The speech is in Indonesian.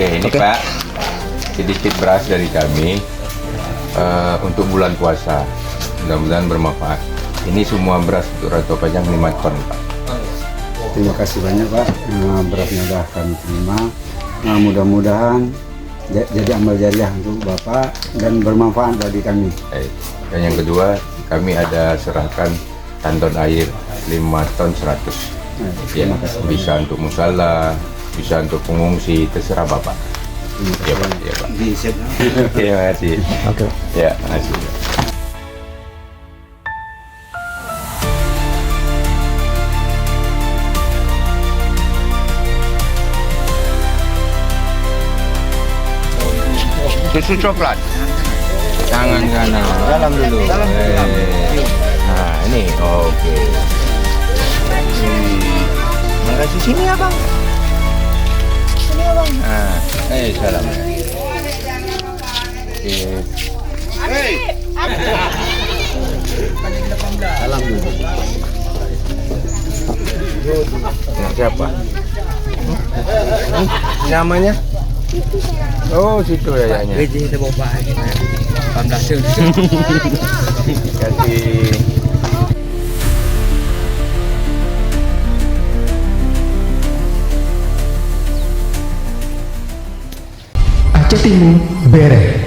Oke, ini Oke. Pak, sedikit beras dari kami untuk bulan puasa. Mudah-mudahan bermanfaat. Ini semua beras untuk Ratu Pajang 5 ton, Pak. Terima kasih banyak Pak. Berasnya sudah kami terima. Mudah-mudahan jadi amal jariah untuk Bapak dan bermanfaat bagi kami. Baik. Dan yang kedua, kami ada serahkan kantong air 5 ton 100. Ya, Terima kasih. bisa untuk musala, bisa untuk pengungsi, terserah Bapak. Ya Pak, ya Pak. Terima kasih. Oke. Ya, terima kasih. Susu coklat. Tangan kanan. Salam dulu. Salam. Nah, ini oke. Makasih sini abang. Sini abang. Nah, salam. Oke. Salam dulu. Nah, siapa? Namanya? Oh, situ yayanya. Gaji kita bawa Pak. 18 Kasih. Aceh Timur Bere.